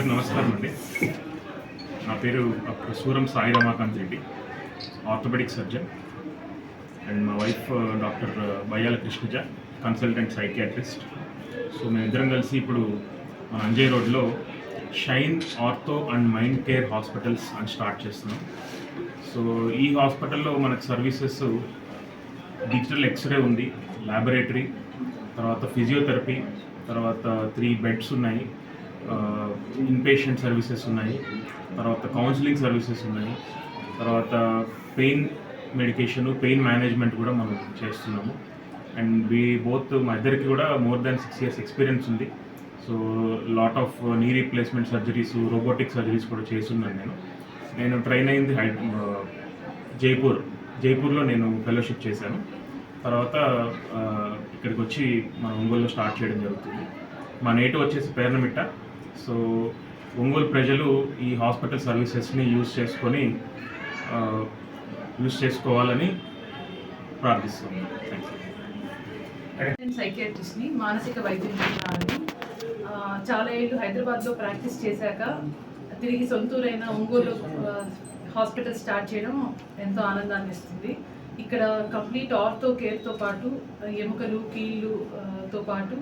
అందరికి నమస్కారం అండి. నా పేరు doctor Suram Sai Ramakanth Reddy, orthopaedic surgeon. And మా wife doctor Bayyala Krishnaja, consultant psychiatrist. So మేమిద్దరం కలిసి ఇప్పుడు మన అంజయ్ రోడ్లో shine ortho and mind care hospitals అని స్టార్ట్ చేస్తున్నాం. సో ఈ హాస్పిటల్లో మనకు సర్వీసెస్ డిజిటల్ ఎక్స్రే ఉంది, ల్యాబొరేటరీ, తర్వాత ఫిజియోథెరపీ, తర్వాత 3 బెడ్స్ ఉన్నాయి, ఇన్పేషెంట్ సర్వీసెస్ ఉన్నాయి, తర్వాత కౌన్సిలింగ్ సర్వీసెస్ ఉన్నాయి, తర్వాత పెయిన్ మెడికేషన్, పెయిన్ మేనేజ్మెంట్ కూడా మనం చేస్తున్నాము. అండ్ మా ఇద్దరికి కూడా మోర్ దాన్ 6 years ఎక్స్పీరియన్స్ ఉంది. So lot of knee replacement surgeries, robotic surgeries కూడా చేస్తున్నాను. నేను ట్రైన్ అయింది జైపూర్లో నేను ఫెలోషిప్ చేశాను. తర్వాత ఇక్కడికి వచ్చి మన ఒంగోలులో స్టార్ట్ చేయడం జరుగుతుంది. మా నేటివ్ వచ్చేసి పేర్నమిట్ట. సో ఒంగోలు ప్రజలు ఈ హాస్పిటల్ సర్వీసెస్ని యూజ్ చేసుకోవాలని ప్రార్థిస్తున్నాను. సైకియాట్రిస్ట్ని, మానసిక వైద్యం చేయాలని చాలా ఏళ్ళు హైదరాబాద్లో ప్రాక్టీస్ చేశాక తిరిగి సొంతూరైన ఒంగోలు హాస్పిటల్ స్టార్ట్ చేయడం ఎంతో ఆనందాన్ని ఇస్తుంది. ఇక్కడ కంప్లీట్ ఆర్థో కేర్తో పాటు ఎముకలు, కీళ్ళుతో పాటు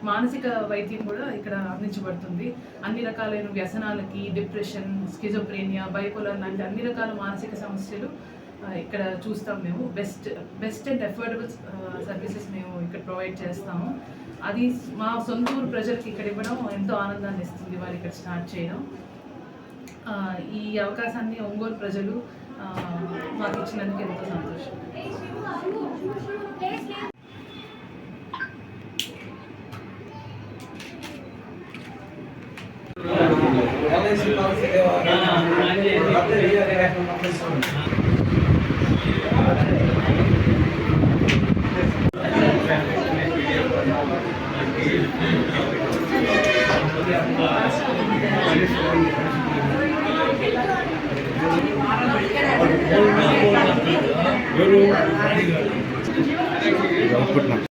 మానసిక వైద్యం కూడా ఇక్కడ అందించబడుతుంది. అన్ని రకాలైన వ్యసనాలకి, డిప్రెషన్, స్కిజోప్రేనియా, బైపోలర్ లాంటి అన్ని రకాల మానసిక సమస్యలు ఇక్కడ చూస్తాం. మేము బెస్ట్ అండ్ అఫోర్డబుల్ సర్వీసెస్ మేము ఇక్కడ ప్రొవైడ్ చేస్తాము. అది మా సొంతూరు ప్రజలకు ఇక్కడ ఇవ్వడం ఎంతో ఆనందాన్ని ఇస్తుంది, వారు ఇక్కడ స్టార్ట్ చేయడం. ఈ అవకాశాన్ని ఒంగోలు ప్రజలు మాకు ఇచ్చినందుకు ఎంతో సంతోషం. అవుట్పుట్